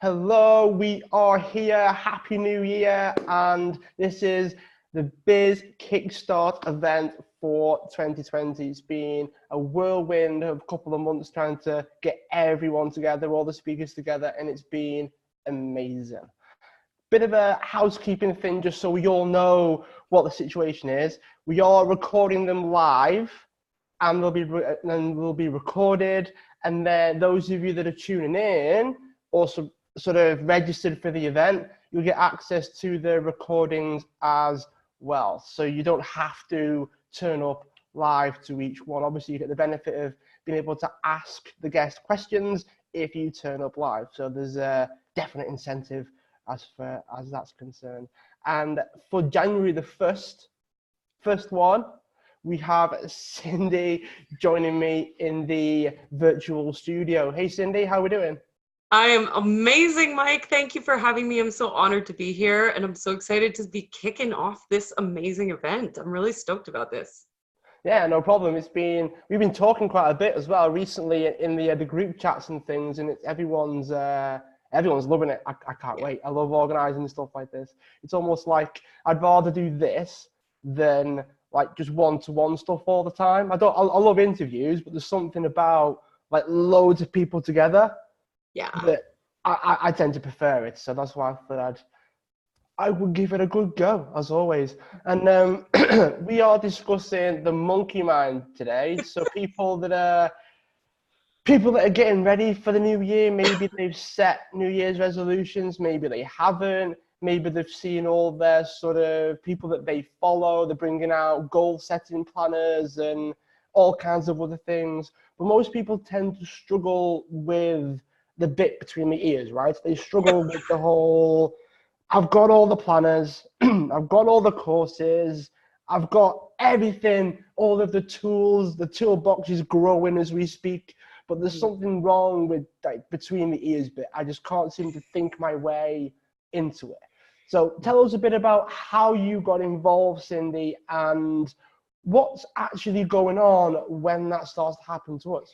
Hello, we are here. Happy New Year. And this is the Biz Kickstart event for 2020. It's been a whirlwind of a couple of months trying to get everyone together, all the speakers together, and it's been amazing. Bit of a housekeeping thing, just so we all know what the situation is. We are recording them live, and they'll be recorded. And then those of you that are tuning in, also sort of registered for the event, you'll get access to the recordings as well. So you don't have to turn up live to each one. Obviously, you get the benefit of being able to ask the guest questions if you turn up live. So there's a definite incentive as that's concerned. And for January the 1st, first one, we have Cindy joining me in the virtual studio. Hey, Cindy, how are we doing? I am amazing, Mike. Thank you for having me. I'm so honored to be here, and I'm so excited to be kicking off this amazing event. I'm really stoked about this. Yeah, no problem. We've been talking quite a bit as well recently in the group chats and things, and everyone's loving it. I can't wait. I love organizing stuff like this. It's almost like I'd rather do this than like just one-to-one stuff all the time. I love interviews, but there's something about like loads of people together. Yeah. That I tend to prefer it, so that's why I thought I would give it a good go, as always. And we are discussing the monkey mind today. So people that are getting ready for the new year, maybe they've set New Year's resolutions, maybe they haven't, maybe they've seen all their sort of people that they follow, they're bringing out goal setting planners and all kinds of other things. But most people tend to struggle with the bit between the ears, right? They struggle with the whole, I've got all the planners, I've got all the courses, I've got everything, all of the tools, the toolbox is growing as we speak, but there's something wrong with like between the ears bit. I just can't seem to think my way into it. So tell us a bit about how you got involved, Cindy, and what's actually going on when that starts to happen to us.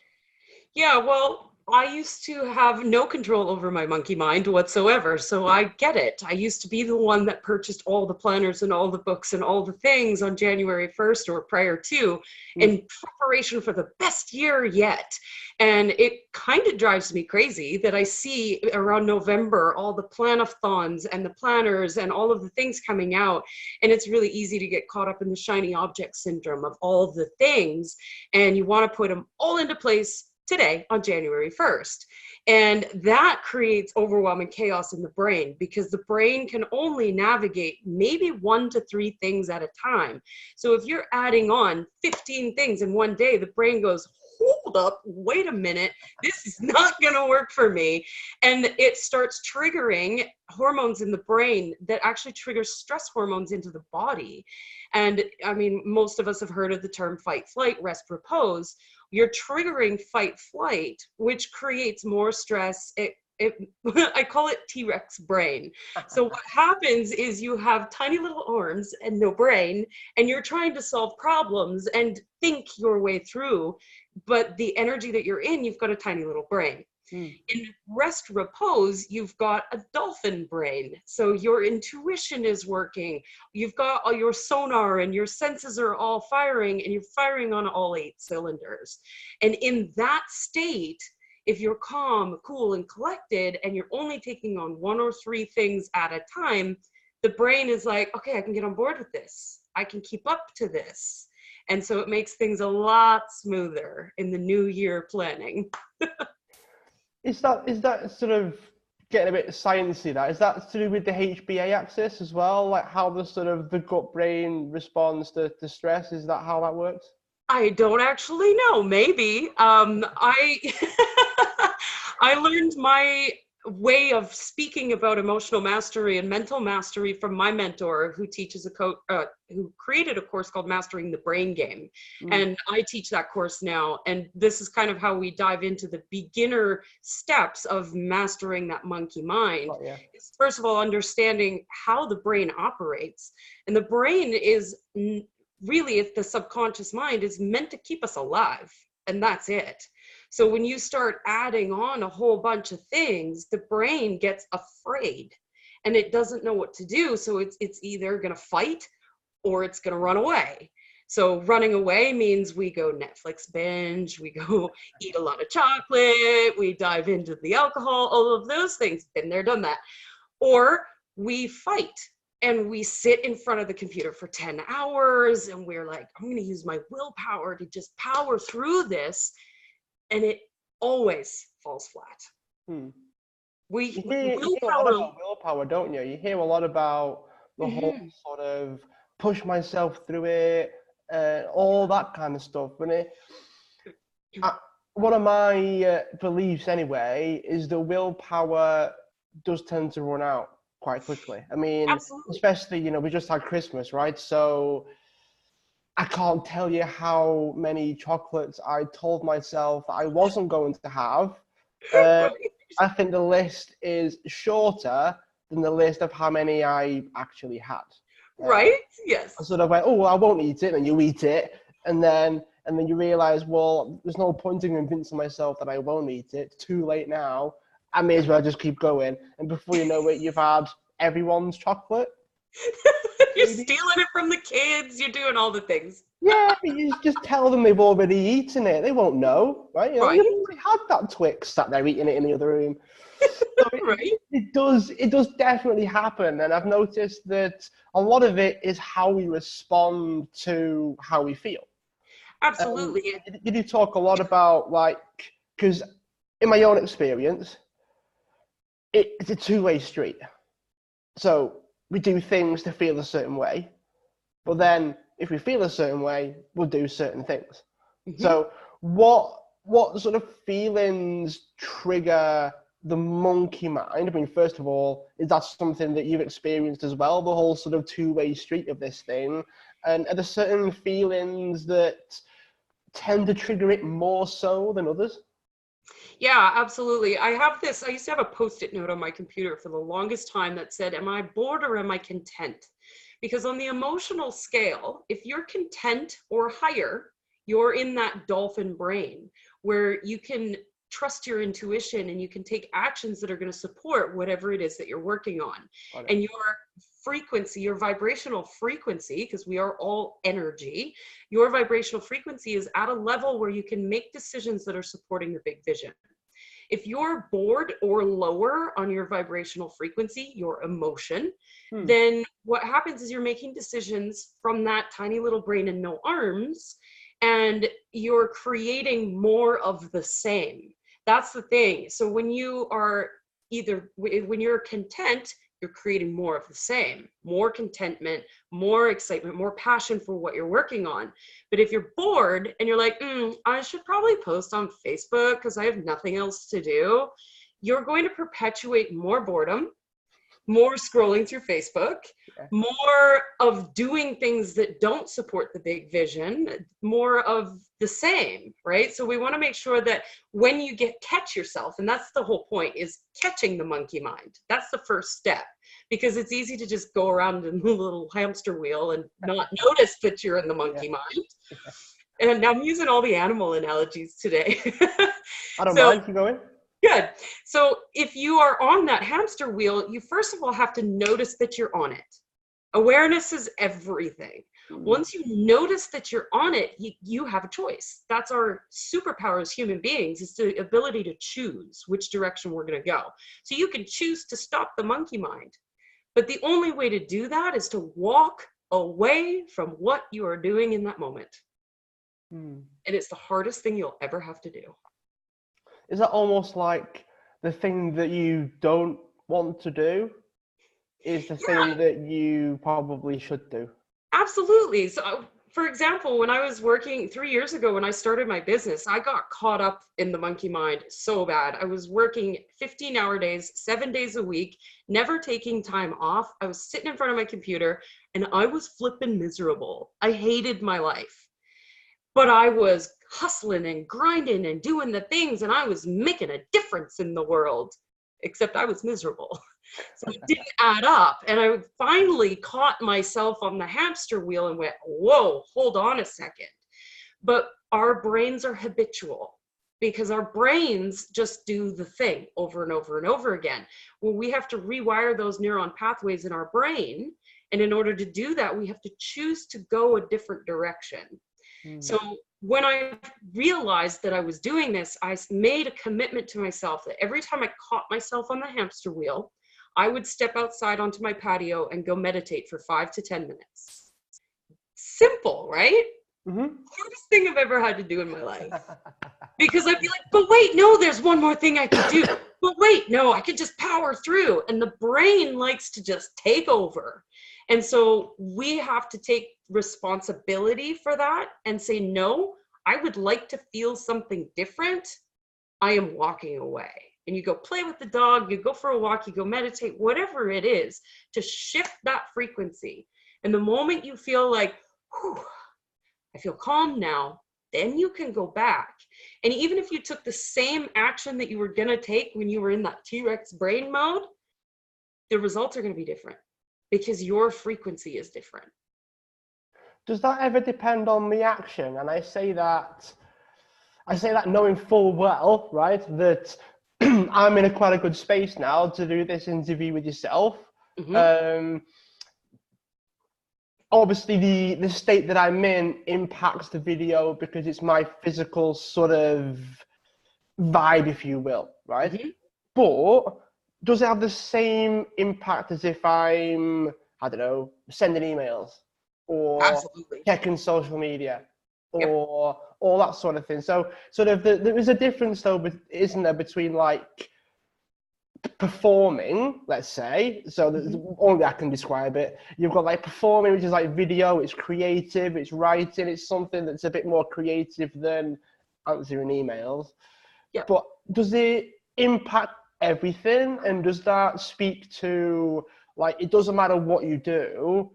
Yeah, well, I used to have no control over my monkey mind whatsoever, so I get it. I used to be the one that purchased all the planners and all the books and all the things on January 1st or prior to in preparation for the best year yet. And it kind of drives me crazy that I see around November all the planathons and the planners and all of the things coming out. And it's really easy to get caught up in the shiny object syndrome of all the things. And you want to put them all into place today on January 1st. And that creates overwhelming chaos in the brain because the brain can only navigate maybe 1 to 3 things at a time. So if you're adding on 15 things in one day, the brain goes, hold up, wait a minute, this is not going to work for me. And it starts triggering hormones in the brain that actually trigger stress hormones into the body. And I mean, most of us have heard of the term fight, flight, rest, repose. You're triggering fight, flight, which creates more stress. I call it T-Rex brain. So what happens is you have tiny little arms and no brain, and you're trying to solve problems and think your way through, but the energy that you're in, you've got a tiny little brain. In rest repose, you've got a dolphin brain. So your intuition is working. You've got all your sonar and your senses are all firing, and you're firing on all 8 cylinders. And in that state, if you're calm, cool, and collected, and you're only taking on 1 or 3 things at a time, the brain is like, okay, I can get on board with this. I can keep up to this. And so it makes things a lot smoother in the new year planning. Is that sort of getting a bit sciencey? Is that to do with the HBA axis as well? Like how the gut brain responds to stress? Is that how that works? I don't actually know. Maybe. I I learned my way of speaking about emotional mastery and mental mastery from my mentor, who teaches who created a course called Mastering the Brain Game. And I teach that course now. And this is kind of how we dive into the beginner steps of mastering that monkey mind. Oh, yeah. It's first of all, understanding how the brain operates. And the brain is really, if the subconscious mind is meant to keep us alive, and that's it. So when you start adding on a whole bunch of things, the brain gets afraid and it doesn't know what to do. So it's either going to fight or it's going to run away. So running away means we go Netflix binge, we go eat a lot of chocolate, we dive into the alcohol, all of those things. Been there, done that. Or we fight and we sit in front of the computer for 10 hours and we're like, I'm going to use my willpower to just power through this. And it always falls flat. You hear a lot about willpower, don't you? You hear a lot about the whole sort of push myself through it, all that kind of stuff. And one of my beliefs anyway is that willpower does tend to run out quite quickly. I mean, Absolutely. especially, we just had Christmas, right? So I can't tell you how many chocolates I told myself I wasn't going to have. I think the list is shorter than the list of how many I actually had. Right? Yes. I sort of went, I won't eat it, and you eat it, and then you realize, well, there's no point in convincing myself that I won't eat it. It's too late now. I may as well just keep going. And before you know it, you've had everyone's chocolate. You're stealing it from the kids. You're doing all the things. Yeah, you just tell them they've already eaten it. They won't know, right? You've already had that Twix, sat there eating it in the other room. So it does definitely happen. And I've noticed that a lot of it is how we respond to how we feel. Absolutely. You do talk a lot about, because in my own experience, it's a two-way street. So we do things to feel a certain way, but then if we feel a certain way, we'll do certain things. So what sort of feelings trigger the monkey mind? I mean, first of all, is that something that you've experienced as well, the whole sort of two-way street of this thing? And are there certain feelings that tend to trigger it more so than others? Yeah, absolutely. I used to have a Post-it note on my computer for the longest time that said, am I bored or am I content? Because on the emotional scale, if you're content or higher, you're in that dolphin brain where you can trust your intuition and you can take actions that are going to support whatever it is that you're working on. And your frequency, your vibrational frequency, because we are all energy, your vibrational frequency is at a level where you can make decisions that are supporting the big vision. If you're bored or lower on your vibrational frequency, your emotion, then what happens is you're making decisions from that tiny little brain and no arms, and you're creating more of the same. That's the thing. So when you are when you're content, you're creating more of the same, more contentment, more excitement, more passion for what you're working on. But if you're bored and you're like, I should probably post on Facebook because I have nothing else to do, you're going to perpetuate more boredom, more scrolling through Facebook, more of doing things that don't support the big vision, more of the same, right? So we want to make sure that when you catch yourself, and that's the whole point, is catching the monkey mind. That's the first step, because it's easy to just go around in a little hamster wheel and not notice that you're in the monkey mind. And I'm using all the animal analogies today. I don't mind. Keep going. Good. So if you are on that hamster wheel, you first of all have to notice that you're on it. Awareness is everything. Once you notice that you're on it, you have a choice. That's our superpower as human beings, is the ability to choose which direction we're going to go. So you can choose to stop the monkey mind. But the only way to do that is to walk away from what you are doing in that moment. And it's the hardest thing you'll ever have to do. Is that almost like the thing that you don't want to do is the thing that you probably should do? Absolutely. So, for example, when I was working 3 years ago, when I started my business, I got caught up in the monkey mind so bad. I was working 15-hour days, 7 days a week, never taking time off. I was sitting in front of my computer and I was flipping miserable. I hated my life. But I was hustling and grinding and doing the things, and I was making a difference in the world, except I was miserable. So it didn't add up. And I finally caught myself on the hamster wheel and went, whoa, hold on a second. But our brains are habitual. because our brains just do the thing over and over and over again. Well, we have to rewire those neuron pathways in our brain. And in order to do that, we have to choose to go a different direction. So when I realized that I was doing this, I made a commitment to myself that every time I caught myself on the hamster wheel, I would step outside onto my patio and go meditate for 5 to 10 minutes. Simple, right? Hardest thing I've ever had to do in my life. Because I'd be like, but wait, no, there's one more thing I could do. But wait, no, I could just power through. And the brain likes to just take over. And so we have to take responsibility for that and say, no, I would like to feel something different. I am walking away. And you go play with the dog, you go for a walk, you go meditate, whatever it is, to shift that frequency. And the moment you feel like, whew, I feel calm now, then you can go back. And even if you took the same action that you were going to take when you were in that T-Rex brain mode, the results are going to be different because your frequency is different. Does that ever depend on the action? And I say that knowing full well, right, that I'm in quite a good space now to do this interview with yourself. Obviously, the state that I'm in impacts the video because it's my physical sort of vibe, if you will, right? But does it have the same impact as if I'm, I don't know, sending emails or Absolutely. checking social media or all that sort of thing? So sort of there is a difference, though, isn't there, between like performing, let's say, so only I can describe it. You've got like performing, which is like video, it's creative, it's writing, it's something that's a bit more creative than answering emails. But does it impact everything? And does that speak to, like, it doesn't matter what you do,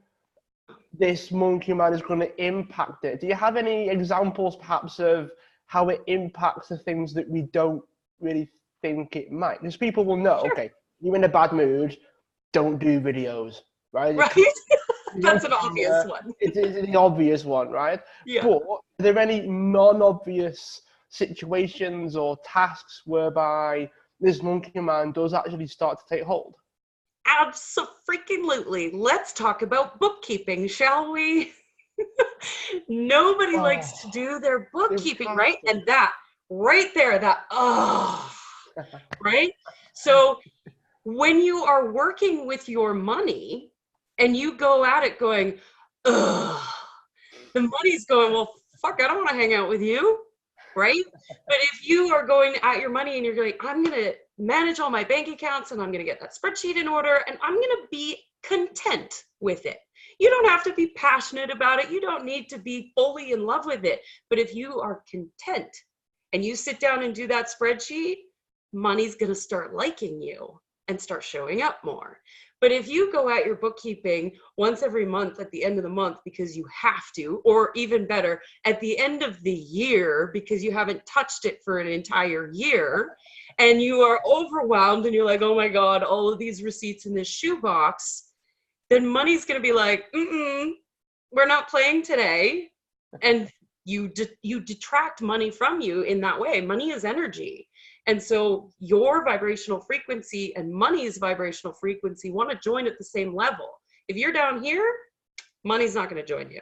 this monkey mind is going to impact it? Do you have any examples perhaps of how it impacts the things that we don't really think it might? Because people will know, okay, you're in a bad mood, don't do videos, right? Right. That's an obvious one. It's an obvious one, right? Yeah. But are there any non-obvious situations or tasks whereby this monkey mind does actually start to take hold? Absolutely. Let's talk about bookkeeping, shall we? Nobody likes to do their bookkeeping, right? And that right there, right? So when you are working with your money and you go at it going, ugh, the money's going, well, fuck, I don't want to hang out with you, right? But if you are going at your money and you're going, I'm going to manage all my bank accounts and I'm going to get that spreadsheet in order and I'm going to be content with it. You don't have to be passionate about it. You don't need to be fully in love with it. But if you are content and you sit down and do that spreadsheet, money's going to start liking you and start showing up more. But if you go at your bookkeeping once every month at the end of the month because you have to, or even better, at the end of the year because you haven't touched it for an entire year, and you are overwhelmed and you're like, oh my God, all of these receipts in this shoebox, then money's going to be like, we're not playing today. And you detract money from you in that way. Money is energy. And so your vibrational frequency and money's vibrational frequency want to join at the same level. If you're down here, money's not going to join you.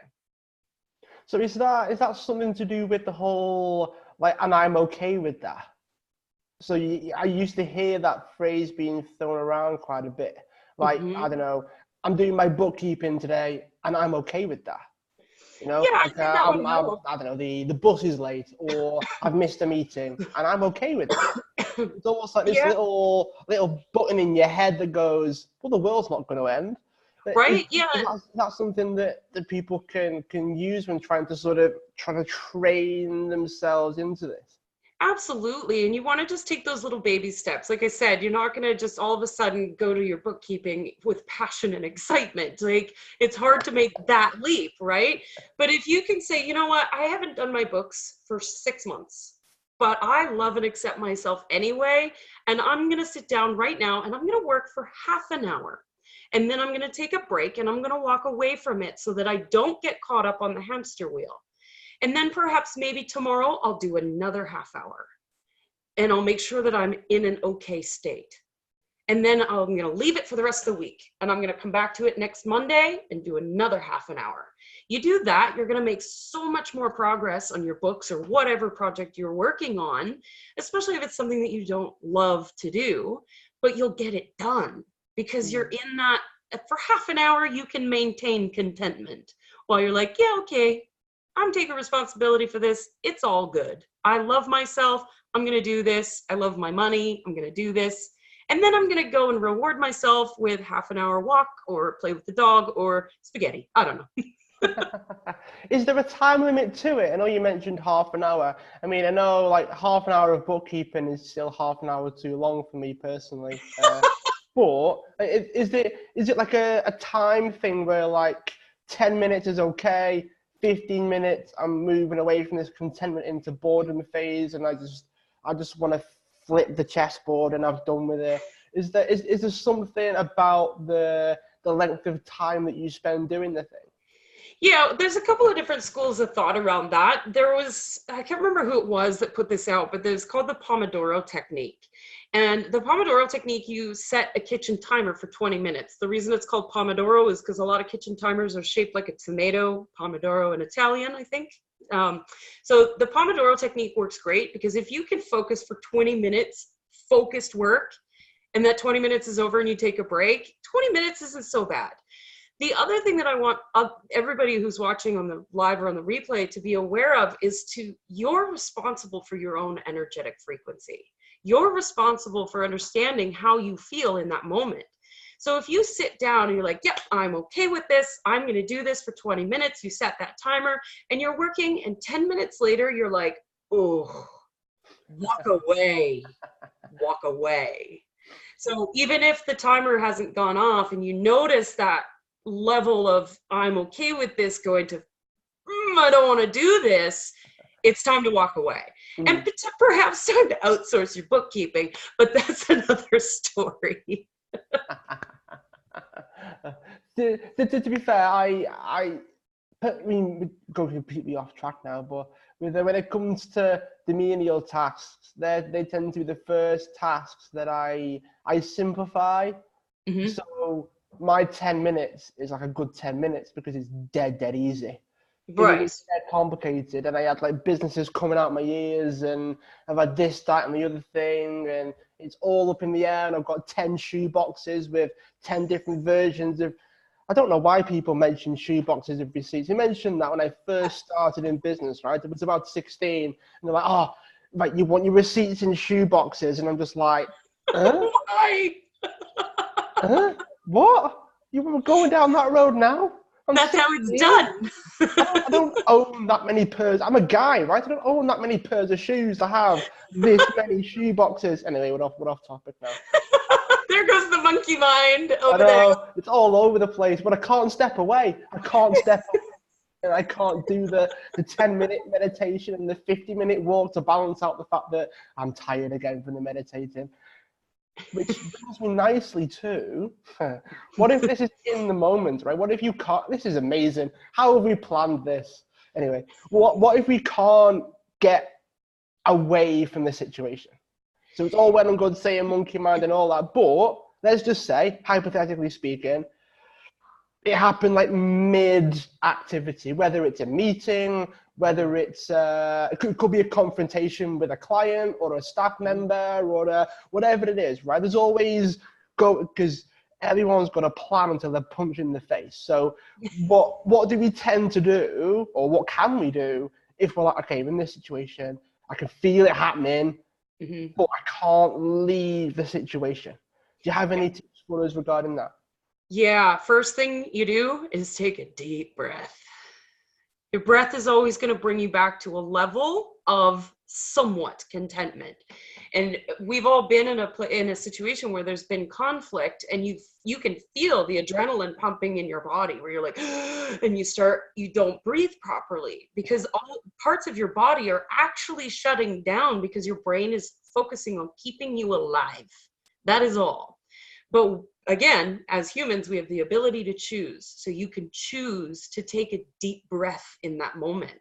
So is that something to do with the whole, like, and I'm okay with that? So I used to hear that phrase being thrown around quite a bit. Like, I don't know, I'm doing my bookkeeping today and I'm okay with that. You know, yeah, like, I don't know, the bus is late or I've missed a meeting and I'm okay with it. It's almost like this little button in your head that goes, well, the world's not going to end. Right? That's something that people can use when trying to train themselves into this. Absolutely. And you want to just take those little baby steps. Like I said, you're not going to just all of a sudden go to your bookkeeping with passion and excitement. Like, it's hard to make that leap, right? But if you can say, you know what, I haven't done my books for 6 months, but I love and accept myself anyway. And I'm going to sit down right now and I'm going to work for half an hour. And then I'm going to take a break and I'm going to walk away from it so that I don't get caught up on the hamster wheel. And then perhaps maybe tomorrow I'll do another half hour. and I'll make sure that I'm in an okay state. And then I'm going to leave it for the rest of the week. And I'm going to come back to it next Monday and do another half an hour. You do that, you're going to make so much more progress on your books or whatever project you're working on, especially if it's something that you don't love to do, but you'll get it done because you're in that. For half an hour, you can maintain contentment while you're like, yeah, okay, I'm taking responsibility for this. It's all good. I love myself. I'm going to do this. I love my money. I'm going to do this. And then I'm going to go and reward myself with half an hour walk or play with the dog or spaghetti. I don't know. Is there a time limit to it? I know you mentioned half an hour. I mean, I know like half an hour of bookkeeping is still half an hour too long for me personally. But is it like a time thing where like 10 minutes is okay, 15 minutes I'm moving away from this contentment into boredom phase, and I just want to flip the chessboard and I've done with it? Is there something about the length of time that you spend doing the thing? Yeah, there's a couple of different schools of thought around that. I can't remember who it was that put this out, but it's called the Pomodoro technique. And the Pomodoro technique, you set a kitchen timer for 20 minutes. The reason it's called Pomodoro is because a lot of kitchen timers are shaped like a tomato, Pomodoro in Italian, I think. So the Pomodoro technique works great because if you can focus for 20 minutes, focused work, and that 20 minutes is over and you take a break, 20 minutes isn't so bad. The other thing that I want everybody who's watching on the live or on the replay to be aware of is you're responsible for your own energetic frequency. You're responsible for understanding how you feel in that moment. So if you sit down and you're like, yep, I'm okay with this. I'm going to do this for 20 minutes. You set that timer and you're working, and 10 minutes later, you're like, oh, walk away, walk away. So even if the timer hasn't gone off and you notice that level of I'm okay with this going to I don't want to do this, it's time to walk away. And perhaps time to outsource your bookkeeping, but that's another story. To be fair, I mean, we go completely off track now, but when it comes to the menial tasks, they tend to be the first tasks that I simplify. So my 10 minutes is like a good 10 minutes because it's dead easy. Right. It's dead complicated, and I had like businesses coming out my ears, and I've had this, that, and the other thing, and it's all up in the air, and I've got 10 shoe boxes with 10 different versions of. I don't know why people mention shoe boxes of receipts. They mentioned that when I first started in business, right? It was about 16, and they're like, oh, right, you want your receipts in shoe boxes, and I'm just like, huh? Why? Huh? What? You were going down that road now? That's how it's done. I don't own that many pairs. I'm a guy, right? I don't own that many pairs of shoes to have this many shoe boxes. Anyway, we're off topic now. There goes the monkey mind over there. there. It's all over the place, but I can't step away. I can't step away. And I can't do the 10-minute meditation and the 50-minute walk to balance out the fact that I'm tired again from the meditating. Which brings me nicely to, what if this is in the moment, right? What if you can't, this is amazing. How have we planned this? Anyway, what if we can't get away from the situation? So it's all well and good saying monkey mind and all that, but let's just say, hypothetically speaking, it happened like mid-activity, whether it's a meeting, whether it's it could be a confrontation with a client or a staff member or whatever it is, right? There's always because everyone's got a plan until they're punched in the face. So what do we tend to do, or what can we do if we're like, okay, in this situation, I can feel it happening, but I can't leave the situation. Do you have any tips for us regarding that? Yeah, first thing you do is take a deep breath. Your breath is always going to bring you back to a level of somewhat contentment. And we've all been in a situation where there's been conflict, and you can feel the adrenaline pumping in your body where you're like, and you don't breathe properly because all parts of your body are actually shutting down because your brain is focusing on keeping you alive. That is all. But again, as humans, we have the ability to choose. So you can choose to take a deep breath in that moment.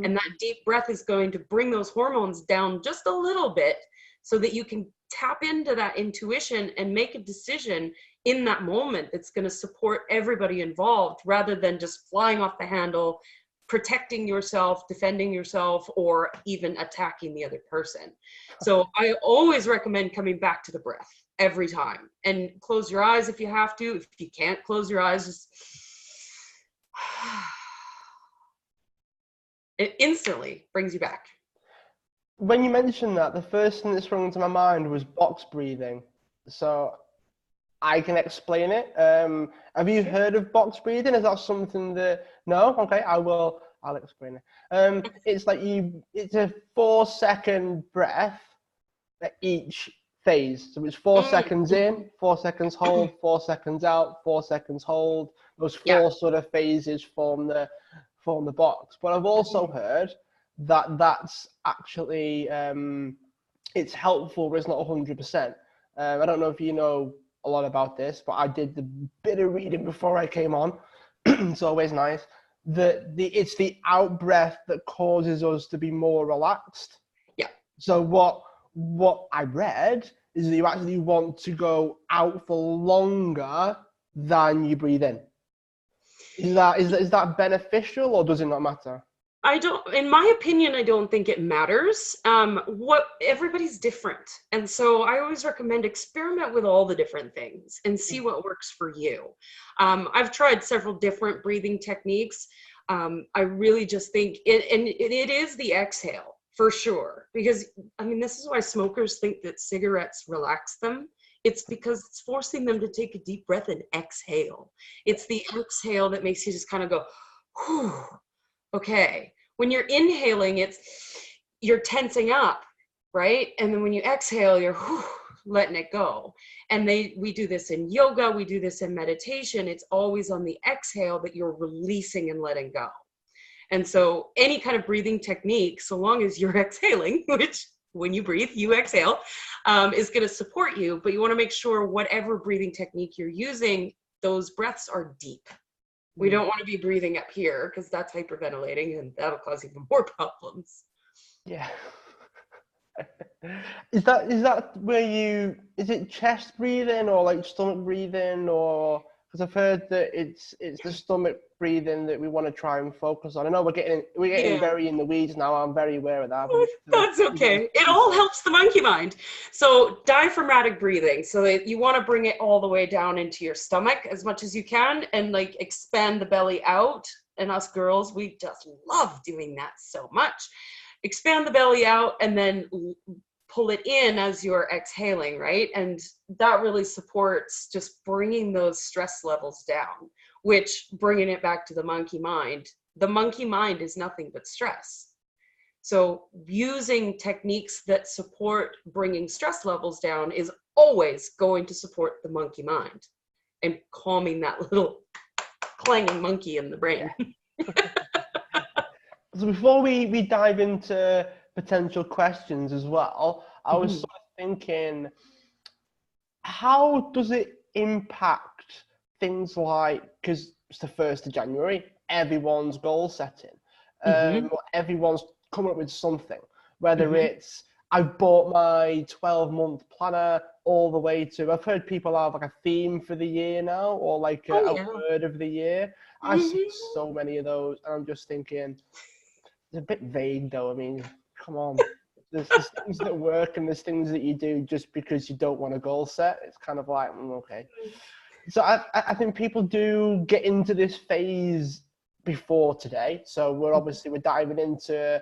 And that deep breath is going to bring those hormones down just a little bit so that you can tap into that intuition and make a decision in that moment that's going to support everybody involved, rather than just flying off the handle, protecting yourself, defending yourself, or even attacking the other person. So I always recommend coming back to the breath every time, and close your eyes if you have to. If you can't close your eyes, just it instantly brings you back. When you mentioned that, the first thing that sprung into my mind was box breathing. So I can explain it. Have you heard of box breathing? Is that something that, no? Okay, I'll explain it. It's like it's a 4-second breath at each phase. So it's 4 seconds in, 4 seconds hold, 4 seconds out, 4 seconds hold. Those four sort of phases form the box. But I've also heard that that's actually, it's helpful, but it's not 100%. I don't know if you know a lot about this, but I did the bit of reading before I came on. It's always nice. It's the out breath that causes us to be more relaxed. Yeah. So what I read is that you actually want to go out for longer than you breathe in. Is that beneficial, or does it not matter? In my opinion, I don't think it matters. Everybody's different. And so I always recommend experiment with all the different things and see what works for you. I've tried several different breathing techniques. I really just think it is the exhale for sure, because I mean, this is why smokers think that cigarettes relax them. It's because it's forcing them to take a deep breath and exhale. It's the exhale that makes you just kind of go, whew. Okay, when you're inhaling, you're tensing up, right? And then when you exhale, you're letting it go. And we do this in yoga, we do this in meditation. It's always on the exhale that you're releasing and letting go. And so any kind of breathing technique, so long as you're exhaling, which when you breathe, you exhale, is going to support you. But you want to make sure whatever breathing technique you're using, those breaths are deep. We don't want to be breathing up here, because that's hyperventilating and that'll cause even more problems. Yeah. Is that where is it chest breathing or like stomach breathing, or because I've heard that it's the stomach breathing that we want to try and focus on. I know we're getting very in the weeds now. I'm very aware of that. That's okay. It all helps the monkey mind. So diaphragmatic breathing. So that you want to bring it all the way down into your stomach as much as you can, and like expand the belly out. And us girls, we just love doing that so much. Expand the belly out and then pull it in as you're exhaling, right? And that really supports just bringing those stress levels down, which, bringing it back to the monkey mind is nothing but stress. So using techniques that support bringing stress levels down is always going to support the monkey mind and calming that little clanging monkey in the brain. So before we dive into potential questions as well, I was sort of thinking, how does it impact things like, because it's the 1st of January, everyone's goal setting, everyone's coming up with something, whether it's, I've bought my 12-month planner all the way to, I've heard people have like a theme for the year now, or like a word of the year. I see so many of those, and I'm just thinking, it's a bit vague though. I mean, come on. There's things that work and there's things that you do just because you don't want a goal set. It's kind of like, okay. So I think people do get into this phase before today. So we're diving into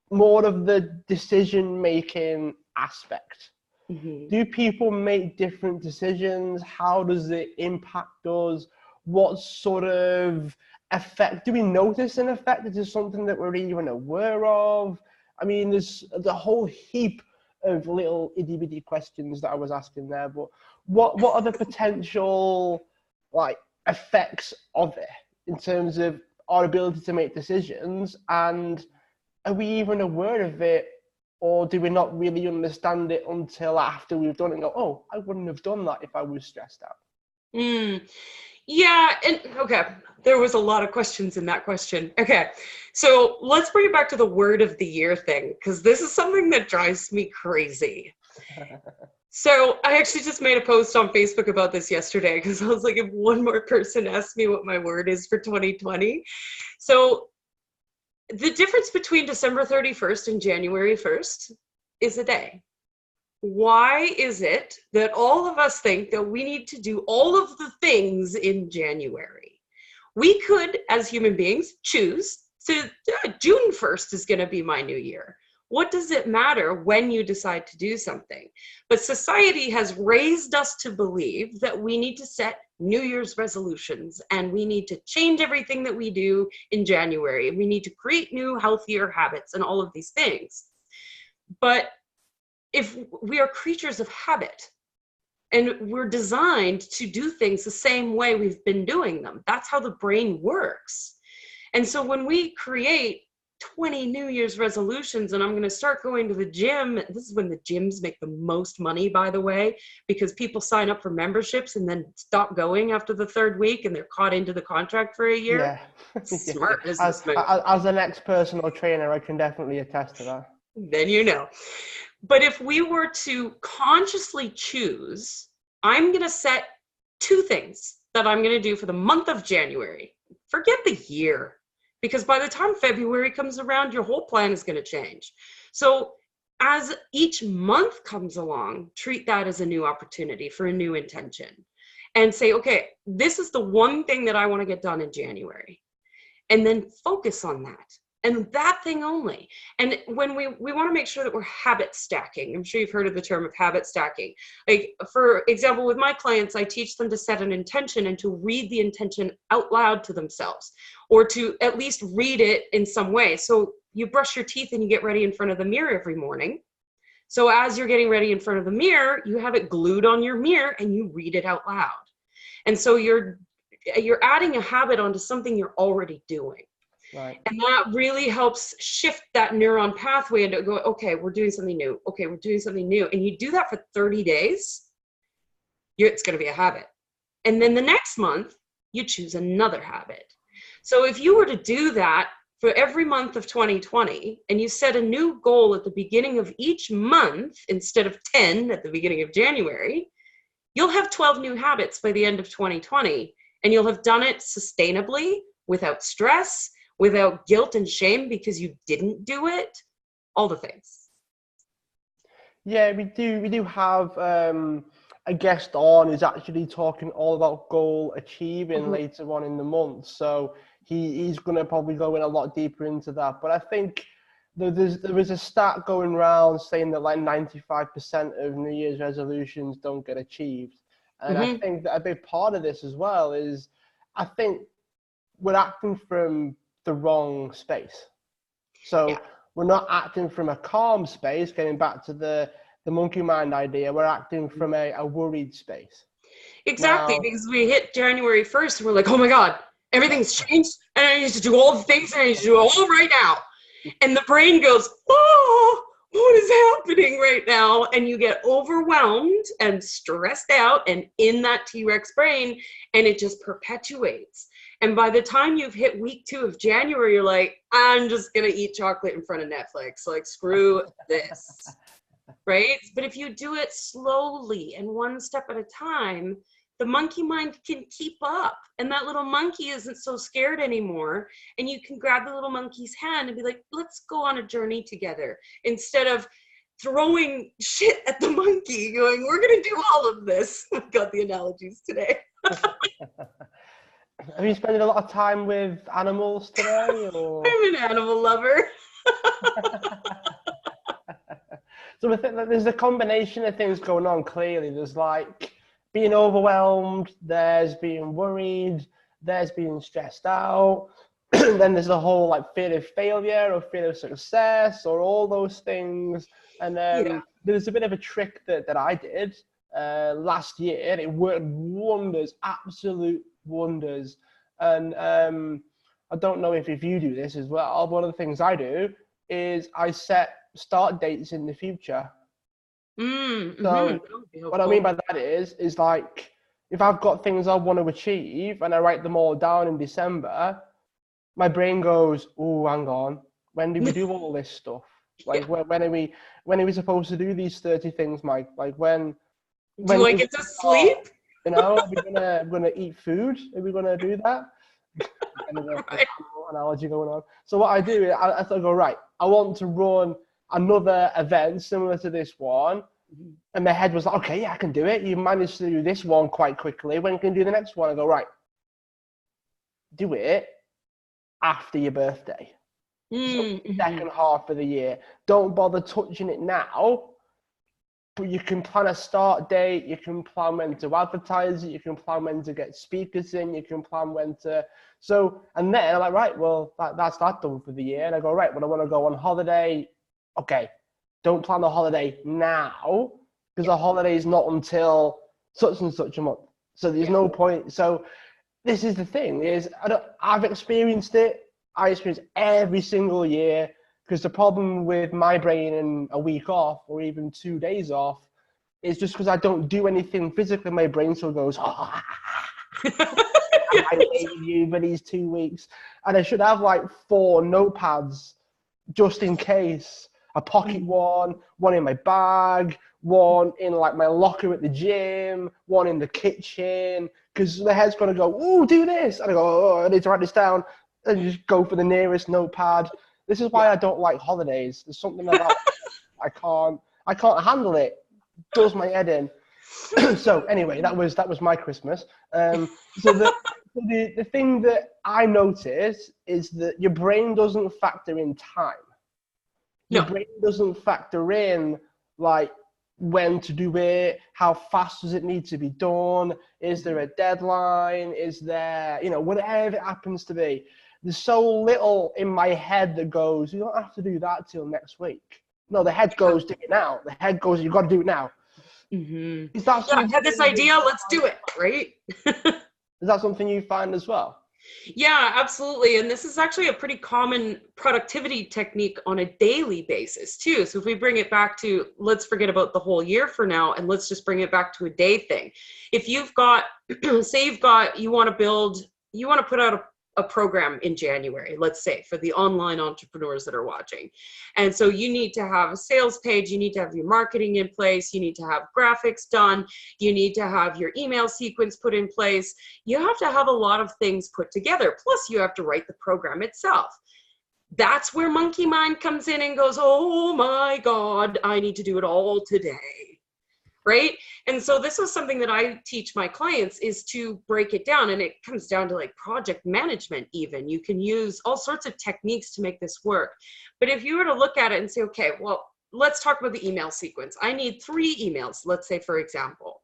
more of the decision-making aspect. Do people make different decisions? How does it impact us? What sort of effect, do we notice an effect? Is this something that we're even aware of? I mean, there's a whole heap of little itty-bitty questions that I was asking there, but what are the potential like effects of it in terms of our ability to make decisions, and are we even aware of it, or do we not really understand it until after we've done it and go, oh, I wouldn't have done that if I was stressed out? Yeah, and okay, there was a lot of questions in that question. Okay, so let's bring it back to the word of the year thing, because this is something that drives me crazy. So I actually just made a post on Facebook about this yesterday because I was like, if one more person asks me what my word is for 2020. So the difference between December 31st and January 1st is a day. Why is it that all of us think that we need to do all of the things in January? We could, as human beings, choose to June 1st is going to be my new year. What does it matter when you decide to do something? But society has raised us to believe that we need to set New Year's resolutions and we need to change everything that we do in January. We need to create new, healthier habits and all of these things. But if we are creatures of habit and we're designed to do things the same way we've been doing them, that's how the brain works. And so when we create 20 New Year's resolutions and I'm going to start going to the gym. This is when the gyms make the most money, by the way, because people sign up for memberships and then stop going after the third week and they're caught into the contract for a year. Yeah. Smart business move. As an ex-personal trainer, I can definitely attest to that. Then you know. But if we were to consciously choose, I'm going to set 2 things that I'm going to do for the month of January. Forget the year. Because by the time February comes around, your whole plan is going to change. So as each month comes along, treat that as a new opportunity for a new intention. And say, okay, this is the one thing that I want to get done in January. And then focus on that. And that thing only. And when we want to make sure that we're habit stacking. I'm sure you've heard of the term of habit stacking. Like, for example, with my clients, I teach them to set an intention and to read the intention out loud to themselves, or to at least read it in some way. So you brush your teeth and you get ready in front of the mirror every morning. So as you're getting ready in front of the mirror, you have it glued on your mirror and you read it out loud. And so you're adding a habit onto something you're already doing. Right. And that really helps shift that neuron pathway and go, okay, we're doing something new. Okay, we're doing something new. And you do that for 30 days, it's going to be a habit. And then the next month, you choose another habit. So if you were to do that for every month of 2020, and you set a new goal at the beginning of each month, instead of 10 at the beginning of January, you'll have 12 new habits by the end of 2020. And you'll have done it sustainably, without stress, without guilt and shame because you didn't do it, all the things. Yeah, we do have a guest on who's actually talking all about goal achieving later on in the month. So he's going to probably go in a lot deeper into that. But I think there is a stat going around saying that like 95% of New Year's resolutions don't get achieved. And I think that a big part of this as well is, I think we're acting from the wrong space. So we're not acting from a calm space, getting back to the monkey mind idea, we're acting from a worried space. Exactly, because we hit January 1st and we're like, oh my God, everything's changed and I need to do all the things and I need to do it all right now. And the brain goes, oh, what is happening right now? And you get overwhelmed and stressed out and in that T-Rex brain, and it just perpetuates. And by the time you've hit week 2 of January, you're like, I'm just going to eat chocolate in front of Netflix. Like, screw this, right? But if you do it slowly and one step at a time, the monkey mind can keep up. And that little monkey isn't so scared anymore. And you can grab the little monkey's hand and be like, let's go on a journey together. Instead of throwing shit at the monkey, going, we're going to do all of this. I've got the analogies today. Have you spent a lot of time with animals today? Or? I'm an animal lover. So I think that there's a combination of things going on. Clearly, there's like being overwhelmed, there's being worried, there's being stressed out. Then there's the whole like fear of failure or fear of success or all those things. And there's a bit of a trick that I did last year. It worked wonders, absolute wonders. And I don't know if you do this as well. One of the things I do is I set start dates in the future. So what I mean by that is like, if I've got things I want to achieve and I write them all down in December, my brain goes, oh, hang on, when did we do all this stuff? Like when are we supposed to do these 30 things, Mike? Like when Do I get to sleep? You know, are we gonna eat food? Are we gonna do that? Kind of an Right. analogy going on. So what I do is I thought, go right. I want to run another event similar to this one, and my head was like, okay, yeah, I can do it. You managed to do this one quite quickly. When can you do the next one? I go right. Do it after your birthday. Second half of the year. Don't bother touching it now. But you can plan a start date, you can plan when to advertise it, you can plan when to get speakers in, you can plan when to, and then I'm like, right, well, that's that done for the year. And I go, right, well, I want to go on holiday. Okay, don't plan the holiday now, because the holiday is not until such and such a month. So there's no point. So this is the thing, is I've experienced it. I experience every single year. Because the problem with my brain and a week off or even 2 days off is just because I don't do anything physically. My brain still goes, I hate you for these 2 weeks. And I should have like 4 notepads just in case. A pocket one in my bag, one in like my locker at the gym, one in the kitchen. Because the head's going to go, ooh, do this. And I go, oh, I need to write this down. And just go for the nearest notepad. This is why I don't like holidays. There's something about I can't handle it. It does my head in. So anyway, that was my Christmas. So the thing that I notice is that your brain doesn't factor in time. Your brain doesn't factor in like when to do it, how fast does it need to be done, is there a deadline, is there, whatever it happens to be. There's so little in my head that goes, you don't have to do that till next week. No, the head goes, do it now. The head goes, you've got to do it now. Is that I had this idea, let's do it, right? Is that something you find as well? Yeah, absolutely. And this is actually a pretty common productivity technique on a daily basis too. So if we bring it back to, let's forget about the whole year for now, and let's just bring it back to a day thing. If you've got, say you want to put out a program in January, let's say, for the online entrepreneurs that are watching. And so you need to have a sales page, you need to have your marketing in place, you need to have graphics done, you need to have your email sequence put in place. You have to have a lot of things put together. Plus you have to write the program itself. That's where monkey mind comes in and goes, oh my God, I need to do it all today. Right? And so this was something that I teach my clients, is to break it down. And it comes down to like project management even. You can use all sorts of techniques to make this work. But if you were to look at it and say, okay, well, let's talk about the email sequence. I need 3 emails, let's say, for example.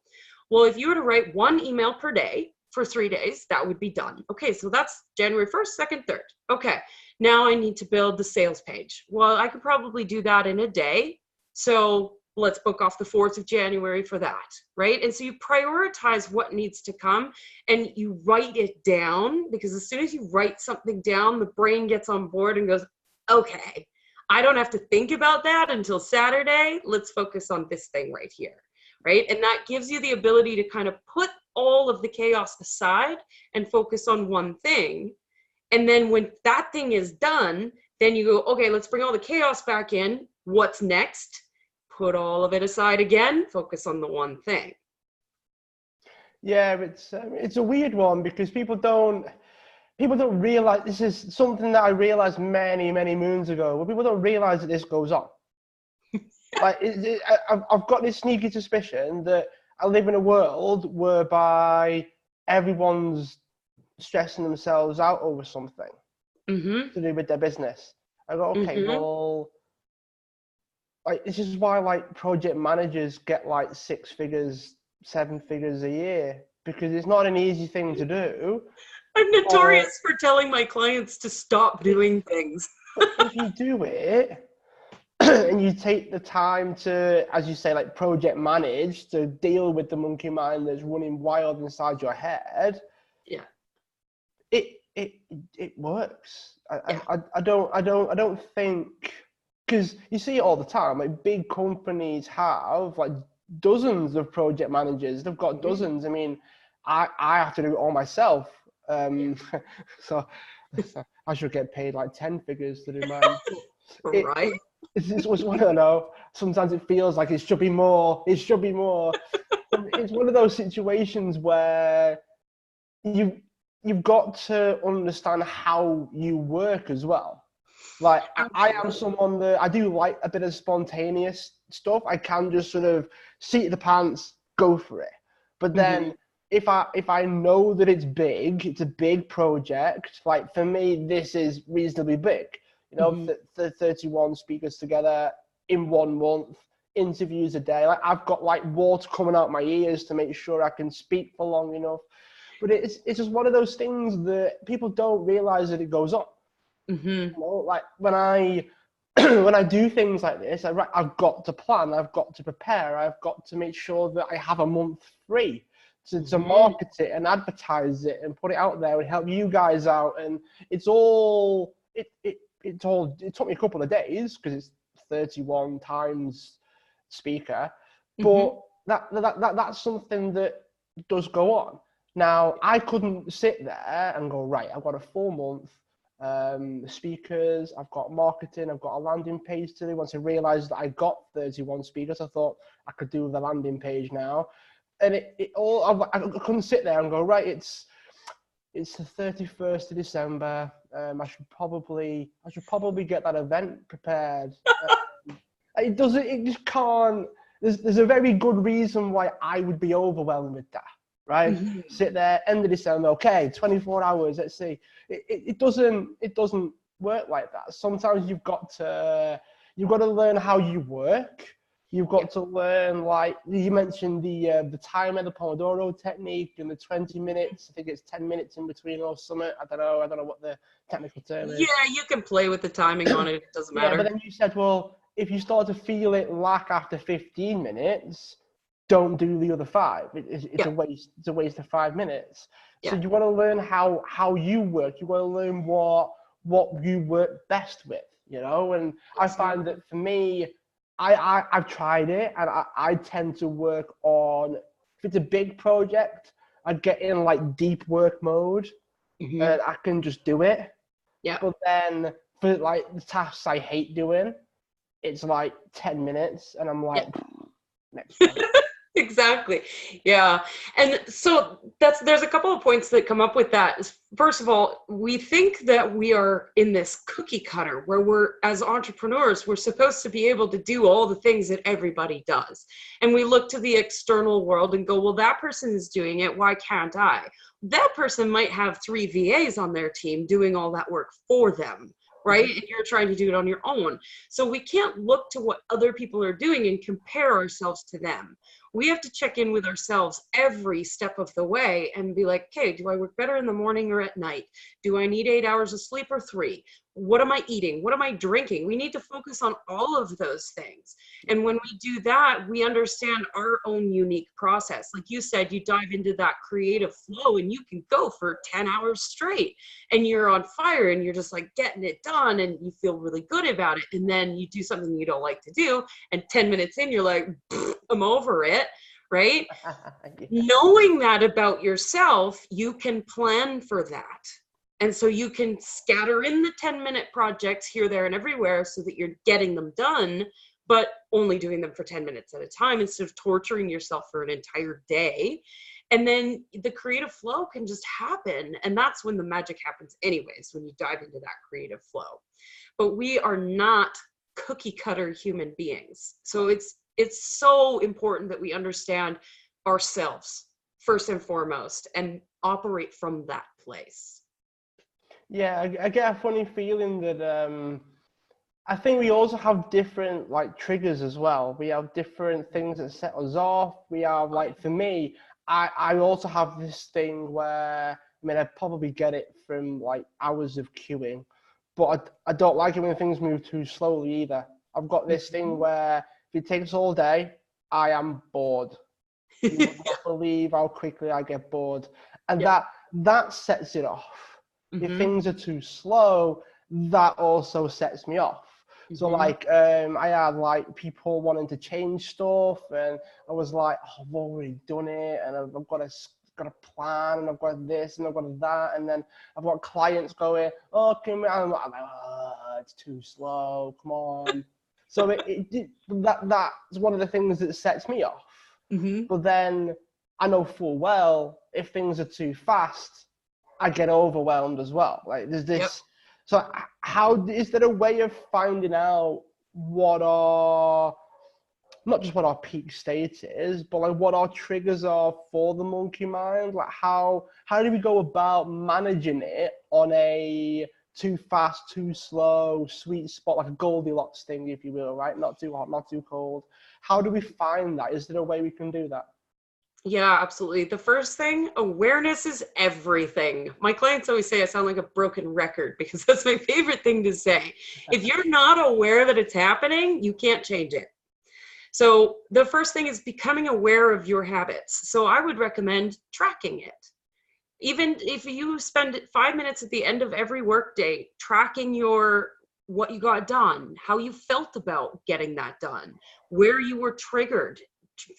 Well, if you were to write 1 email per day for 3 days, that would be done. Okay, so that's January 1st, 2nd, 3rd. Okay, now I need to build the sales page. Well, I could probably do that in a day. So let's book off the 4th of January for that, right? And so you prioritize what needs to come and you write it down, because as soon as you write something down, the brain gets on board and goes, okay, I don't have to think about that until Saturday. Let's focus on this thing right here, right? And that gives you the ability to kind of put all of the chaos aside and focus on one thing. And then when that thing is done, then you go, okay, let's bring all the chaos back in. What's next? Put all of it aside again, focus on the one thing. Yeah, it's a weird one, because people don't realize, this is something that I realized many moons ago, but people don't realize that this goes on. Like I've got this sneaky suspicion that I live in a world whereby everyone's stressing themselves out over something to do with their business. I go, okay, well, like, this is why like project managers get like 6 figures, 7 figures a year, because it's not an easy thing to do. I'm notorious for telling my clients to stop doing things. If you do it and you take the time to, as you say, like project manage, to deal with the monkey mind that's running wild inside your head, it works. I don't think. Because you see it all the time, like big companies have like dozens of project managers. They've got dozens. I mean, I have to do it all myself. So I should get paid like 10 figures to do mine. Right. it's one, I don't know. Sometimes it feels like it should be more. It should be more. And it's one of those situations where you've got to understand how you work as well. Like I am someone that I do like a bit of spontaneous stuff. I can just sort of seat the pants, go for it. But then if I know that it's big, it's a big project. Like for me, this is reasonably big. You know, 31 speakers together in 1 month, interviews a day. Like I've got like water coming out my ears to make sure I can speak for long enough. But it's just one of those things that people don't realize that it goes on. You know, like when I when I do things like this, I've got to plan, I've got to prepare, I've got to make sure that I have a month free to market it and advertise it and put it out there and help you guys out. And it took me a couple of days because it's 31 times speaker, but that's something that does go on. Now, I couldn't sit there and go, right, I've got a 4 month speakers, I've got marketing, I've got a landing page to do. Once I realized that I got 31 speakers, I thought I could do the landing page now. And I couldn't sit there and go, right, it's the 31st of December. I should probably get that event prepared. It just can't, there's a very good reason why I would be overwhelmed with that. Right, sit there, end of December. Okay, 24 hours. Let's see. It doesn't work like that. Sometimes you've got to learn how you work. You've got to learn, like you mentioned, the timer, the Pomodoro technique, and the 20 minutes. I think it's 10 minutes in between or something. I don't know what the technical term is. Yeah, you can play with the timing on it. It doesn't matter. Yeah, but then you said, well, if you start to feel it lack after 15 minutes. Don't do the other 5. It's a waste. It's a waste of 5 minutes. So you want to learn how you work. You want to learn what you work best with. You know, and I find that for me, I've tried it, and I tend to work on, if it's a big project, I get in like deep work mode, and I can just do it. Yeah. But then for like the tasks I hate doing, it's like 10 minutes, and I'm like, next one. Exactly. Yeah. And so there's a couple of points that come up with that. First of all, we think that we are in this cookie cutter where we're, as entrepreneurs, we're supposed to be able to do all the things that everybody does. And we look to the external world and go, well, that person is doing it. Why can't I? That person might have 3 VAs on their team doing all that work for them. Right? And you're trying to do it on your own. So we can't look to what other people are doing and compare ourselves to them. We have to check in with ourselves every step of the way and be like, okay, do I work better in the morning or at night? Do I need 8 hours of sleep or 3? What am I eating? What am I drinking? We need to focus on all of those things. And when we do that, we understand our own unique process. Like you said, you dive into that creative flow and you can go for 10 hours straight and you're on fire and you're just like getting it done and you feel really good about it. And then you do something you don't like to do. And 10 minutes in, you're like, I'm over it. Right? Knowing that about yourself, you can plan for that. And so you can scatter in the 10-minute projects here, there, and everywhere so that you're getting them done, but only doing them for 10 minutes at a time instead of torturing yourself for an entire day. And then the creative flow can just happen. And that's when the magic happens anyways, when you dive into that creative flow. But we are not cookie cutter human beings. So it's so important that we understand ourselves first and foremost and operate from that place. Yeah, I get a funny feeling that I think we also have different like triggers as well. We have different things that set us off. We have, like, for me, I also have this thing where, I mean, I probably get it from like hours of queuing, but I don't like it when things move too slowly either. I've got this thing where if it takes all day, I am bored. You would not believe how quickly I get bored. And that sets it off. If things are too slow, that also sets me off. So like I had like people wanting to change stuff, and I was like, oh, I've already done it, and I've got a plan, and I've got this, and I've got that, and then I've got clients going, oh, can we? I'm like, oh, it's too slow. Come on. So that's one of the things that sets me off. Mm-hmm. But then I know full well if things are too fast, I get overwhelmed as well. Like there's Yep. this. So how is there a way of finding out what are not just what our peak state is, but like what our triggers are for the monkey mind? Like how do we go about managing it on a too fast, too slow, sweet spot, like a Goldilocks thing, if you will, right? Not too hot, not too cold. How do we find that? Is there a way we can do that? Yeah, absolutely. The first thing, awareness is everything. My clients always say I sound like a broken record because that's my favorite thing to say. If you're not aware that it's happening, you can't change it. So the first thing is becoming aware of your habits. So I would recommend tracking it. Even if you spend 5 minutes at the end of every workday tracking what you got done, how you felt about getting that done, where you were triggered.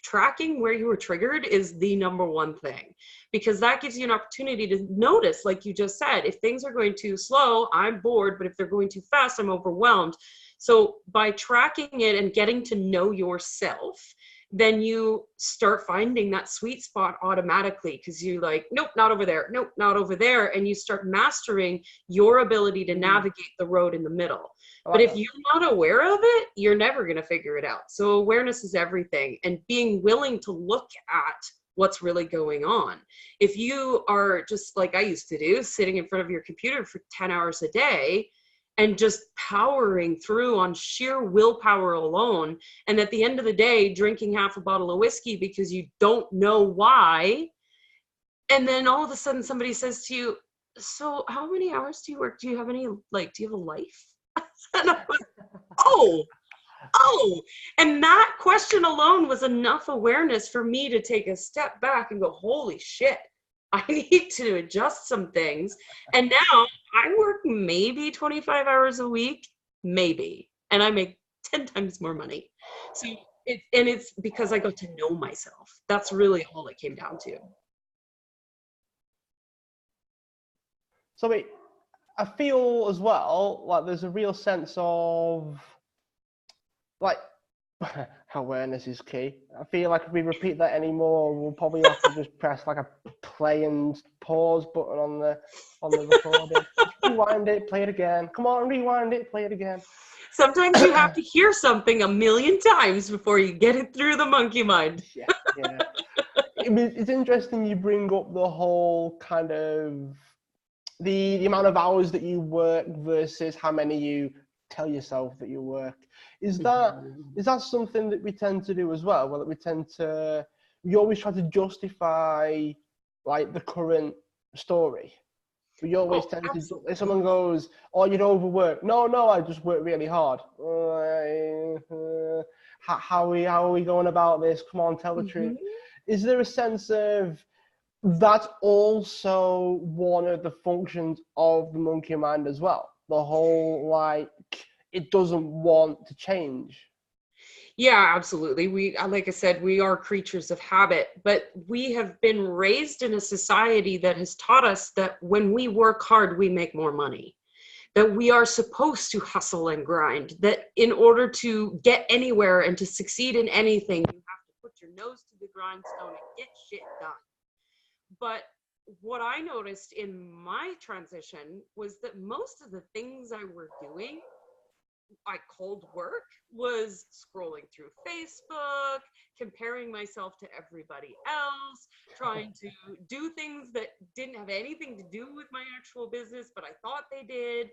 Tracking where you were triggered is the number one thing, because that gives you an opportunity to notice, like you just said, if things are going too slow, I'm bored, but if they're going too fast, I'm overwhelmed. So by tracking it and getting to know yourself, then you start finding that sweet spot automatically, because you're like, nope, not over there. Nope, not over there. And you start mastering your ability to navigate the road in the middle. But if you're not aware of it, you're never going to figure it out. So awareness is everything, and being willing to look at what's really going on. If you are just like I used to do, sitting in front of your computer for 10 hours a day and just powering through on sheer willpower alone, and at the end of the day, drinking half a bottle of whiskey because you don't know why, and then all of a sudden somebody says to you, so how many hours do you work? Do you have any, like, do you have a life? And I was, oh, and that question alone was enough awareness for me to take a step back and go, holy shit, I need to adjust some things. And now I work maybe 25 hours a week, maybe, and I make 10 times more money. So it's because I got to know myself. That's really all it came down to. So wait, I feel as well like there's a real sense of like awareness is key. I feel like if we repeat that anymore, we'll probably have to just press like a play and pause button on the recording. Rewind it, play it again. Come on, rewind it, play it again. Sometimes you have to hear something a million times before you get it through the monkey mind. Yeah. It's interesting you bring up the whole kind of the amount of hours that you work versus how many you tell yourself that you work. Is that something that we tend to do as well? Well, we always try to justify like the current story. We always tend to, if someone goes, oh, you're overworked. No, I just work really hard. How are we going about this? Come on, tell the truth. Is there a sense of that's also one of the functions of the monkey mind as well? The whole, like, it doesn't want to change. Yeah, absolutely. Like I said, we are creatures of habit, but we have been raised in a society that has taught us that when we work hard, we make more money, that we are supposed to hustle and grind, that in order to get anywhere and to succeed in anything, you have to put your nose to the grindstone and get shit done. But what I noticed in my transition was that most of the things I were doing, I called work, was scrolling through Facebook, comparing myself to everybody else, trying to do things that didn't have anything to do with my actual business, but I thought they did.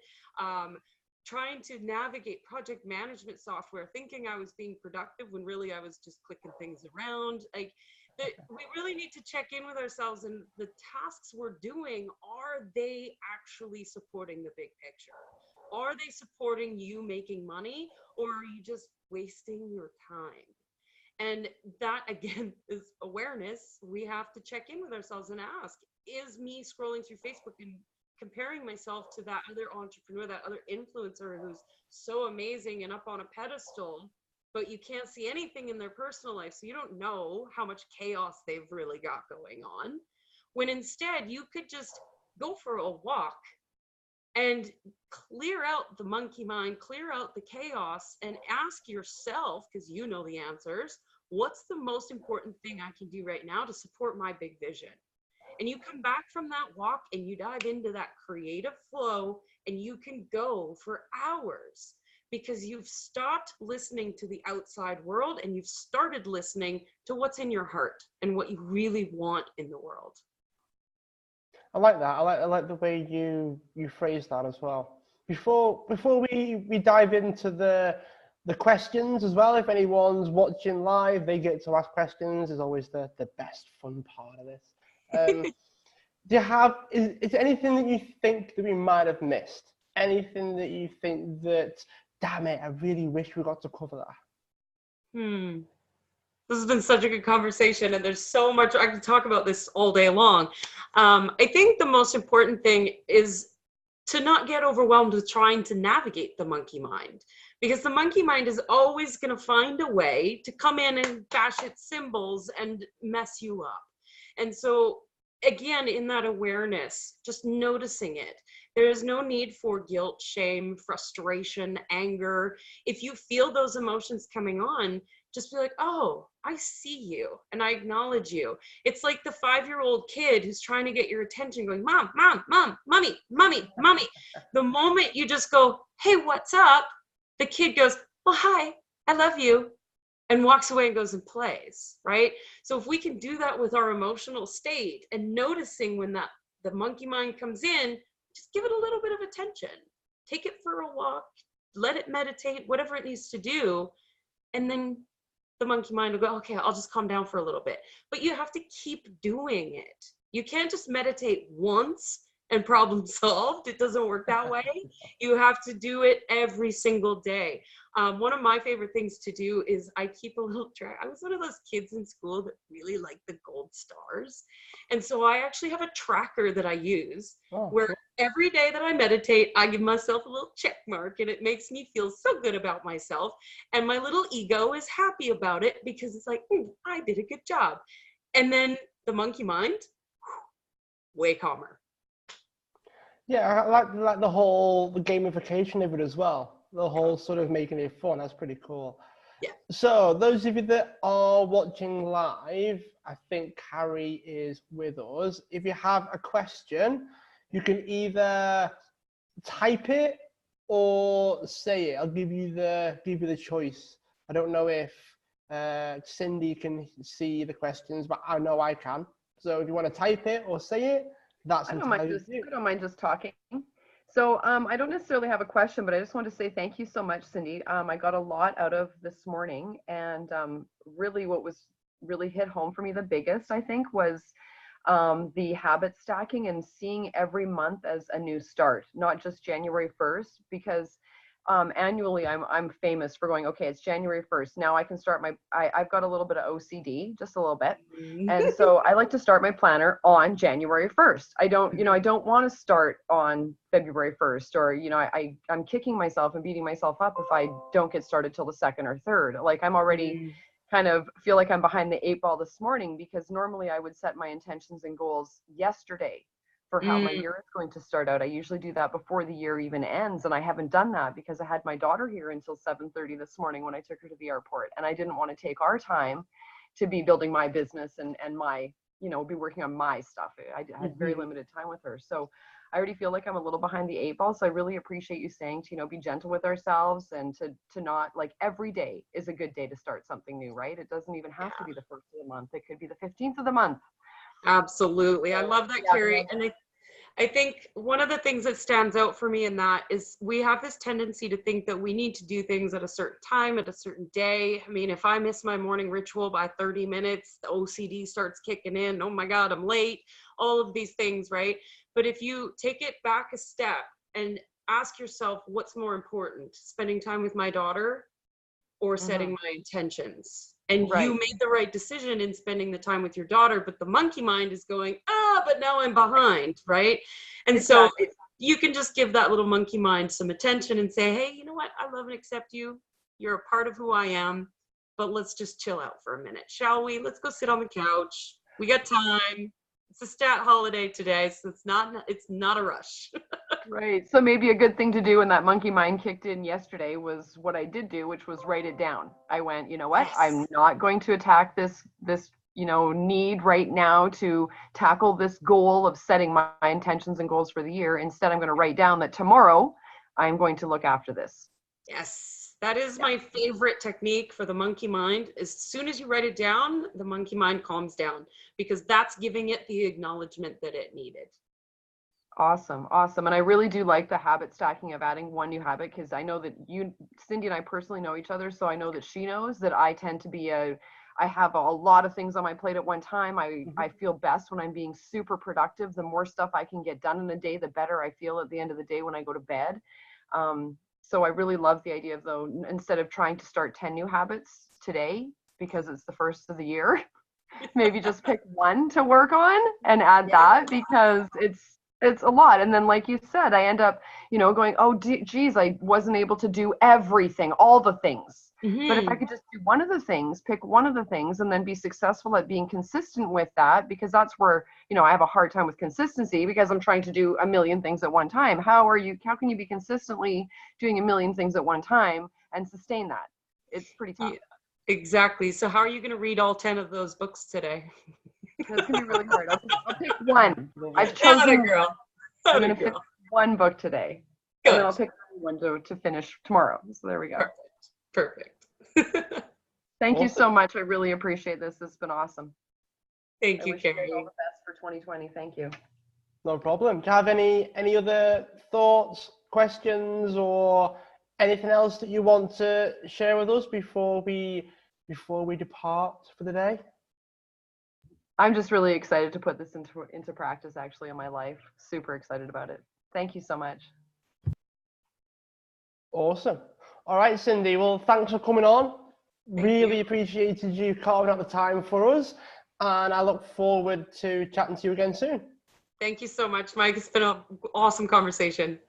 Trying to navigate project management software, thinking I was being productive when really I was just clicking things around. Like, we really need to check in with ourselves, and the tasks we're doing, are they actually supporting the big picture? Are they supporting you making money, or are you just wasting your time? And that, again, is awareness. We have to check in with ourselves and ask, is me scrolling through Facebook and comparing myself to that other entrepreneur, that other influencer who's so amazing and up on a pedestal, but you can't see anything in their personal life, so you don't know how much chaos they've really got going on, when instead you could just go for a walk and clear out the monkey mind, clear out the chaos, and ask yourself, because you know the answers, what's the most important thing I can do right now to support my big vision? And you come back from that walk and you dive into that creative flow, and you can go for hours because you've stopped listening to the outside world and you've started listening to what's in your heart and what you really want in the world. I like that. I like the way you phrase that as well. Before we dive into the questions as well, if anyone's watching live, they get to ask questions. Is always the best fun part of this. Do you have is there anything that you think that we might have missed? Anything that you think that, damn it, I really wish we got to cover that? This has been such a good conversation, and there's so much I could talk about this all day long. I think the most important thing is to not get overwhelmed with trying to navigate the monkey mind, because the monkey mind is always going to find a way to come in and bash its symbols and mess you up. And so, again, in that awareness, just noticing it. There is no need for guilt, shame, frustration, anger. If you feel those emotions coming on, just be like, oh, I see you and I acknowledge you. It's like the 5-year-old kid who's trying to get your attention going, mom, mom, mom, mommy, mommy, mommy. The moment you just go, hey, what's up? The kid goes, well, hi, I love you, and walks away and goes and plays, right? So if we can do that with our emotional state and noticing when the monkey mind comes in, just give it a little bit of attention. Take it for a walk, let it meditate, whatever it needs to do, and then the monkey mind will go, okay, I'll just calm down for a little bit. But you have to keep doing it. You can't just meditate once and problem solved. It doesn't work that way. You have to do it every single day. One of my favorite things to do is I keep a little track. I was one of those kids in school that really liked the gold stars. And so I actually have a tracker that I use where every day that I meditate, I give myself a little check mark, and it makes me feel so good about myself. And my little ego is happy about it because it's like, I did a good job. And then the monkey mind, way calmer. Yeah, I like the gamification of it as well. The whole sort of making it fun. That's pretty cool. Yeah. So those of you that are watching live, I think Carrie is with us. If you have a question, you can either type it or say it. I'll give you the choice. I don't know if Cindy can see the questions, but I know I can. So if you want to type it or say it, that's entirely you. I don't mind just talking. So I don't necessarily have a question, but I just want to say thank you so much, Cindy. I got a lot out of this morning, and really what was really hit home for me the biggest, I think, was the habit stacking and seeing every month as a new start, not just January 1st, because annually I'm famous for going, okay, it's January 1st. Now I can start I've got a little bit of OCD, just a little bit. And so I like to start my planner on January 1st. I don't want to start on February 1st, or, I'm kicking myself and beating myself up if I don't get started till the 2nd or 3rd. Like I'm already kind of feel like I'm behind the 8 ball this morning, because normally I would set my intentions and goals yesterday for how my year is going to start out. I usually do that before the year even ends, and I haven't done that because I had my daughter here until 7:30 this morning when I took her to the airport, and I didn't want to take our time to be building my business and my, be working on my stuff. I had very limited time with her, so I already feel like I'm a little behind the 8 ball. So I really appreciate you saying to, be gentle with ourselves, and to not, like, every day is a good day to start something new, right? It doesn't even have to be the 1st of the month. It could be the 15th of the month. Absolutely. I love that, Carrie. And I think one of the things that stands out for me in that is we have this tendency to think that we need to do things at a certain time, at a certain day. I mean, if I miss my morning ritual by 30 minutes, the OCD starts kicking in. Oh my God, I'm late. All of these things, right? But if you take it back a step and ask yourself, what's more important, spending time with my daughter or setting my intentions? And you made the right decision in spending the time with your daughter, but the monkey mind is going, but now I'm behind, right? And so you can just give that little monkey mind some attention and say, hey, you know what? I love and accept you. You're a part of who I am, but let's just chill out for a minute, shall we? Let's go sit on the couch. We got time. It's a stat holiday today, so it's not a rush. Right. So maybe a good thing to do when that monkey mind kicked in yesterday was what I did do, which was write it down. I went, you know what? I'm Yes. not going to attack this need right now to tackle this goal of setting my intentions and goals for the year. Instead, I'm going to write down that tomorrow I'm going to look after this. Yes. That is my favorite technique for the monkey mind. As soon as you write it down, the monkey mind calms down because that's giving it the acknowledgement that it needed. Awesome. Awesome. And I really do like the habit stacking of adding one new habit, because I know that Cindy and I personally know each other. So I know that she knows that I tend to be I have a lot of things on my plate at one time. I feel best when I'm being super productive. The more stuff I can get done in a day, the better I feel at the end of the day when I go to bed. So I really love the idea of, though, instead of trying to start 10 new habits today, because it's the first of the year, maybe just pick one to work on and add that, because it's a lot. And then, like you said, I end up, going, oh, geez, I wasn't able to do everything, all the things. But if I could just do one of the things, pick one of the things, and then be successful at being consistent with that, because that's where, I have a hard time with consistency, because I'm trying to do a million things at one time. How can you be consistently doing a million things at one time and sustain that? It's pretty tough. Yeah, exactly. So how are you going to read all 10 of those books today? That's going to be really hard. I'll pick one. I've chosen. Girl. I'm going to pick one book today. Good. And then I'll pick one to finish tomorrow. So there we go. Perfect. Thank you so much. I really appreciate this. It's been awesome. Thank you, Carrie. All the best for 2020. Thank you. No problem. Do you have any other thoughts, questions, or anything else that you want to share with us before we depart for the day? I'm just really excited to put this into practice, actually, in my life. Super excited about it. Thank you so much. Awesome. All right, Cindy. Well, thanks for coming on. Really appreciated you carving out the time for us, and I look forward to chatting to you again soon. Thank you so much, Mike. It's been an awesome conversation.